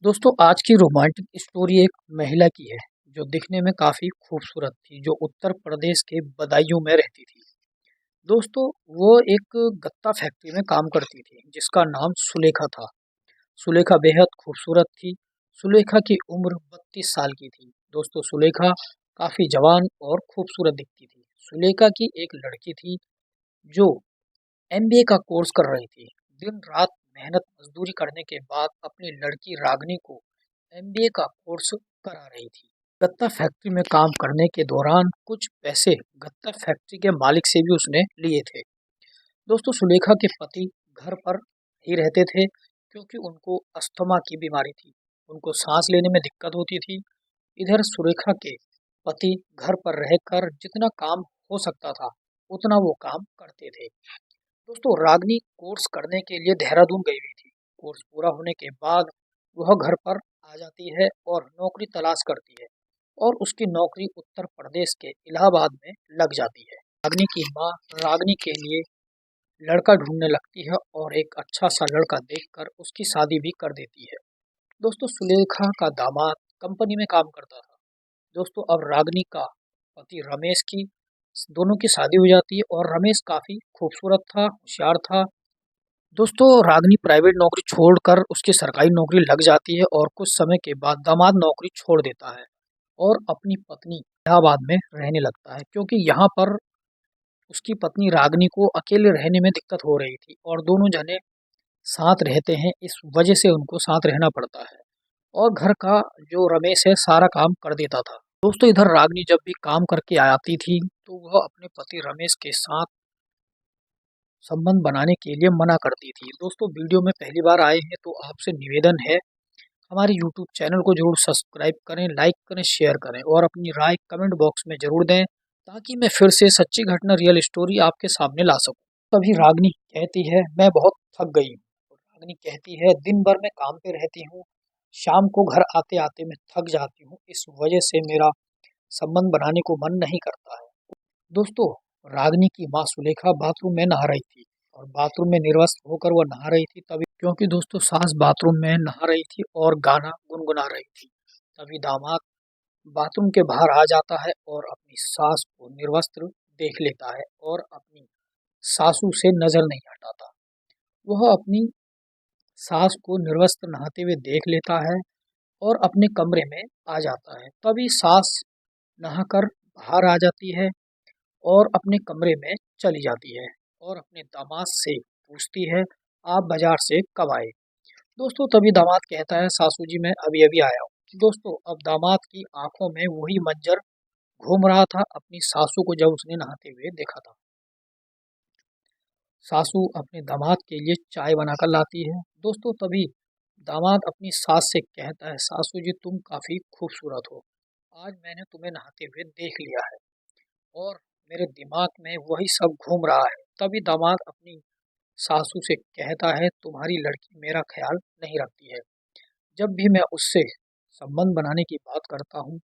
दोस्तों आज की रोमांटिक स्टोरी एक महिला की है जो दिखने में काफी खूबसूरत थी, जो उत्तर प्रदेश के बदायूं में रहती थी। दोस्तों वो एक गत्ता फैक्ट्री में काम करती थी जिसका नाम सुलेखा था। सुलेखा बेहद खूबसूरत थी। सुलेखा की उम्र 32 साल की थी। दोस्तों सुलेखा काफी जवान और खूबसूरत दिखती थी। सुलेखा की एक लड़की थी जो एमबीए का कोर्स कर रही थी। दिन रात मेहनत मजदूरी करने के बाद अपनी लड़की रागनी को एमबीए का कोर्स करा रही थी। गत्ता फैक्ट्री में काम करने के दौरान कुछ पैसे गत्ता फैक्ट्री के मालिक से भी उसने लिए थे। दोस्तों सुलेखा के पति घर पर ही रहते थे क्योंकि उनको अस्थमा की बीमारी थी। उनको सांस लेने में दिक्कत होती थी। इधर सुलेखा के पति घर पर रहकर जितना काम हो सकता था उतना वो काम करते थे। दोस्तों रागनी कोर्स करने के लिए देहरादून गई हुई थी। कोर्स पूरा होने के बाद वह घर पर आ जाती है और नौकरी तलाश करती है और उसकी नौकरी उत्तर प्रदेश के इलाहाबाद में लग जाती है। रागनी की माँ रागनी के लिए लड़का ढूंढने लगती है और एक अच्छा सा लड़का देखकर उसकी शादी भी कर देती है। दोस्तों सुलेखा का दामाद कंपनी में काम करता था। दोस्तों अब रागनी का पति रमेश की दोनों की शादी हो जाती है और रमेश काफी खूबसूरत था, होशियार था। दोस्तों रागनी प्राइवेट नौकरी छोड़कर उसकी सरकारी नौकरी लग जाती है और कुछ समय के बाद दामाद नौकरी छोड़ देता है और अपनी पत्नी इलाहाबाद में रहने लगता है क्योंकि यहाँ पर उसकी पत्नी रागनी को अकेले रहने में दिक्कत हो रही थी और दोनों जने साथ रहते हैं, इस वजह से उनको साथ रहना पड़ता है। और घर का जो रमेश है सारा काम कर देता था। दोस्तों इधर रागनी जब भी काम करके आती थी तो वह अपने पति रमेश के साथ संबंध बनाने के लिए मना करती थी। दोस्तों वीडियो में पहली बार आए हैं तो आपसे निवेदन है, हमारे यूट्यूब चैनल को जरूर सब्सक्राइब करें, लाइक करें, शेयर करें और अपनी राय कमेंट बॉक्स में जरूर दें ताकि मैं फिर से सच्ची घटना रियल स्टोरी आपके सामने ला सकूं। तभी रागनी कहती है मैं बहुत थक गई हूँ। रागनी कहती है दिन भर मैं काम पे रहती हूँ, शाम को घर आते आते मैं थक जाती हूँ, इस वजह से मेरा संबंध बनाने को मन नहीं करता है। दोस्तों रागनी की माँ सुलेखा बाथरूम में नहा रही थी और बाथरूम में निर्वस्त्र होकर वह नहा रही थी। तभी क्योंकि दोस्तों सास बाथरूम में नहा रही थी और गाना गुनगुना रही थी, तभी दामाद बाथरूम के बाहर आ जाता है और अपनी सास को निर्वस्त्र देख लेता है और अपनी सासू से नजर नहीं हटाता। वह अपनी सास को निर्वस्त्र नहाते हुए देख लेता है और अपने कमरे में आ जाता है। तभी सास नहाकर बाहर आ जाती है और अपने कमरे में चली जाती है और अपने दामाद से पूछती है आप बाजार से कब आए। दोस्तों तभी दामाद कहता है सासू जी मैं अभी अभी आया हूँ। दोस्तों अब दामाद की आंखों में वही मंजर घूम रहा था अपनी सासू को जब उसने नहाते हुए देखा था। सासू अपने दामाद के लिए चाय बनाकर लाती है। दोस्तों तभी दामाद अपनी सास से कहता है सासू जी तुम काफी खूबसूरत हो, आज मैंने तुम्हें नहाते हुए देख लिया है और मेरे दिमाग में वही सब घूम रहा है। तभी दामाद अपनी सासू से कहता है तुम्हारी लड़की मेरा ख्याल नहीं रखती है, जब भी मैं उससे संबंध बनाने की बात करता हूँ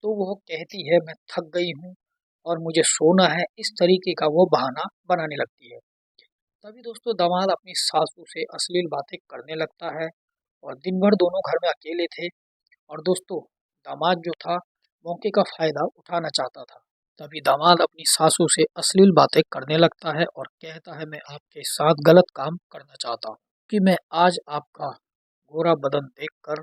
तो वह कहती है मैं थक गई हूँ और मुझे सोना है, इस तरीके का वो बहाना बनाने लगती है। तभी दोस्तों दामाद अपनी सासू से अश्लील बातें करने लगता है और दिन भर दोनों घर में अकेले थे और दोस्तों दामाद जो था मौके का फायदा उठाना चाहता था। तभी दामाद अपनी सासू से अश्लील बातें करने लगता है और कहता है मैं आपके साथ गलत काम करना चाहता हूँ कि मैं आज आपका गोरा बदन देखकर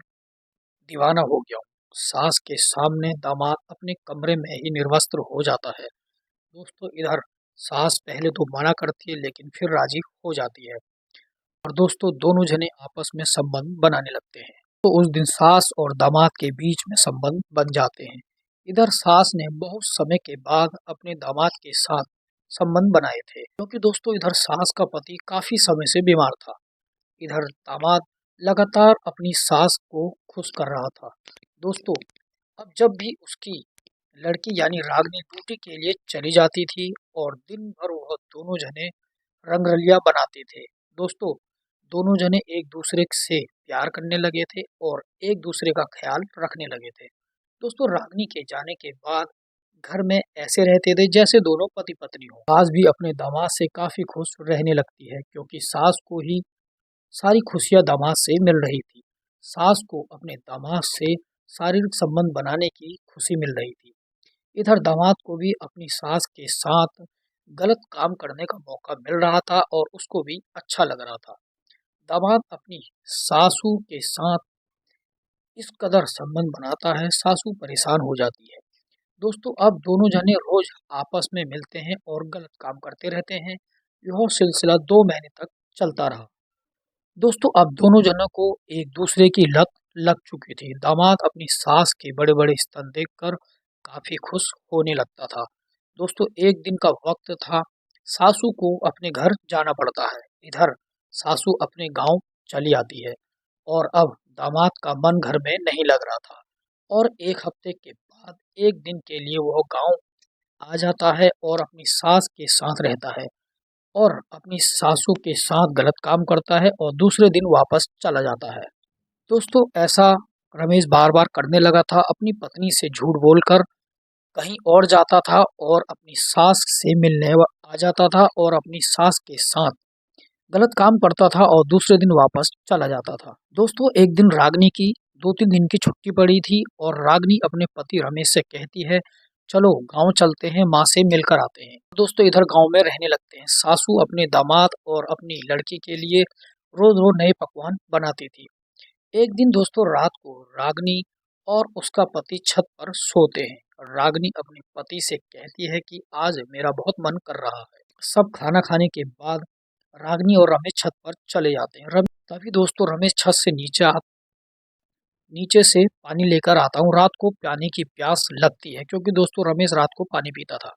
दीवाना हो गया हूँ। सास के सामने दामाद अपने कमरे में ही निर्वस्त्र हो जाता है। दोस्तों इधर सास पहले तो मना करती है लेकिन फिर राजी हो जाती है और दोस्तों दोनों जने आपस में संबंध बनाने लगते हैं। तो उस दिन सास और दामाद के बीच में संबंध बन जाते हैं। इधर सास ने बहुत समय के बाद अपने दामाद के साथ संबंध बनाए थे क्योंकि दोस्तों इधर सास का पति काफी समय से बीमार था। इधर दामाद लगातार अपनी सास को खुश कर रहा था। दोस्तों अब जब भी उसकी लड़की यानी रागनी ड्यूटी के लिए चली जाती थी और दिन भर वह दोनों जने रंगरलिया बनाते थे। दोस्तों दोनों जने एक दूसरे से प्यार करने लगे थे और एक दूसरे का ख्याल रखने लगे थे। दोस्तों रागनी के जाने के बाद घर में ऐसे रहते थे जैसे दोनों पति पत्नी हो। सास भी अपने दामाद से काफी खुश रहने लगती है क्योंकि सास को ही सारी खुशियां दामाद से मिल रही थी। सास को अपने दामाद से शारीरिक संबंध बनाने की खुशी मिल रही थी। इधर दामाद को भी अपनी सास के साथ गलत काम करने का मौका मिल रहा था और उसको भी अच्छा लग रहा था। दामाद अपनी सासू के साथ इस कदर संबंध बनाता है, सासू परेशान हो जाती है। दोस्तों अब दोनों जने रोज आपस में मिलते हैं और गलत काम करते रहते हैं। यह सिलसिला 2 महीने तक चलता रहा। दोस्तों अब दोनों जनों को एक दूसरे की लत लग चुकी थी। दामाद अपनी सास के बड़े बड़े स्तन देखकर काफी खुश होने लगता था। दोस्तों एक दिन का वक्त था, सासू को अपने घर जाना पड़ता है। इधर सासू अपने गांव चली आती है और अब दामाद का मन घर में नहीं लग रहा था और एक हफ्ते के बाद एक दिन के लिए वह गांव आ जाता है और अपनी सास के साथ रहता है और अपनी सासू के साथ गलत काम करता है और दूसरे दिन वापस चला जाता है। दोस्तों ऐसा रमेश बार बार करने लगा था, अपनी पत्नी से झूठ बोलकर कहीं और जाता था और अपनी सास से मिलने आ जाता था और अपनी सास के साथ गलत काम करता था और दूसरे दिन वापस चला जाता था। दोस्तों एक दिन रागनी की 2-3 दिन की छुट्टी पड़ी थी और रागनी अपने पति रमेश से कहती है, चलो गांव चलते हैं, माँ से मिलकर आते हैं। दोस्तों इधर गांव में रहने लगते हैं। सासू अपने दामाद और अपनी लड़की के लिए रोज रोज नए पकवान बनाती थी। एक दिन दोस्तों रात को रागनी और उसका पति छत पर सोते हैं। रागनी अपने पति से कहती है कि आज मेरा बहुत मन कर रहा है। सब खाना खाने के बाद रागनी और रमेश छत पर चले जाते हैं। तभी दोस्तों रमेश छत से नीचे से पानी लेकर आता हूँ। रात को पानी की प्यास लगती है क्योंकि दोस्तों रमेश रात को पानी पीता था।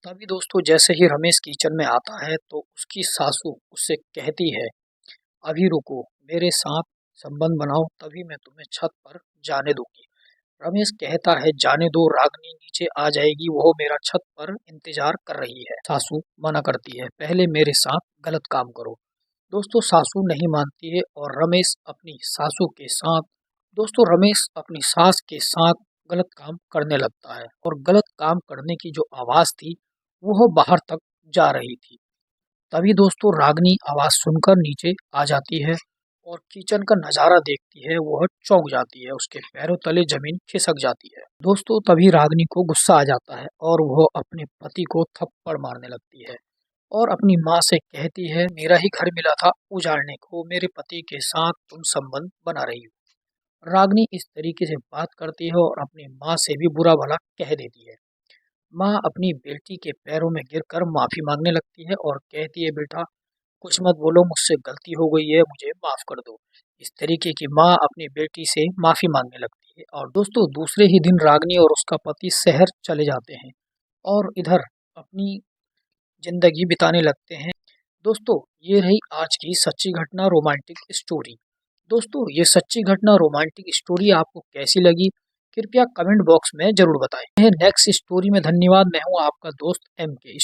तभी दोस्तों जैसे ही रमेश किचन में आता है तो उसकी सासू उससे कहती है, अभी रुको, मेरे साथ संबंध बनाओ तभी मैं तुम्हें छत पर जाने दूंगी। रमेश कहता है, जाने दो, रागनी नीचे आ जाएगी, वो मेरा छत पर इंतजार कर रही है। सासू मना करती है, पहले मेरे साथ गलत काम करो। दोस्तों सासू नहीं मानती है और रमेश अपनी सास के साथ गलत काम करने लगता है और गलत काम करने की जो आवाज थी वह बाहर तक जा रही थी। तभी दोस्तों रागनी आवाज सुनकर नीचे आ जाती है और किचन का नजारा देखती है, वह चौंक जाती है, उसके पैरों तले जमीन खिसक जाती है। दोस्तों तभी रागनी को गुस्सा आ जाता है और वह अपने पति को थप्पड़ मारने लगती है और अपनी माँ से कहती है, मेरा ही घर मिला था उजाड़ने को, मेरे पति के साथ तुम संबंध बना रही हो। रागनी इस तरीके से बात करती है और अपनी माँ से भी बुरा भला कह देती है। माँ अपनी बेटी के पैरों में गिरकर माफी मांगने लगती है और कहती है, बेटा कुछ मत बोलो, मुझसे गलती हो गई है, मुझे माफ कर दो। इस तरीके की माँ अपनी बेटी से माफी मांगने लगती है और दोस्तों दूसरे ही दिन रागनी और उसका पति शहर चले जाते हैं और इधर अपनी जिंदगी बिताने लगते हैं। दोस्तों ये रही आज की सच्ची घटना रोमांटिक स्टोरी। दोस्तों ये सच्ची घटना रोमांटिक स्टोरी आपको कैसी लगी कृपया कमेंट बॉक्स में जरूर बताएं। नेक्स्ट स्टोरी में धन्यवाद। मैं हूँ आपका दोस्त MK।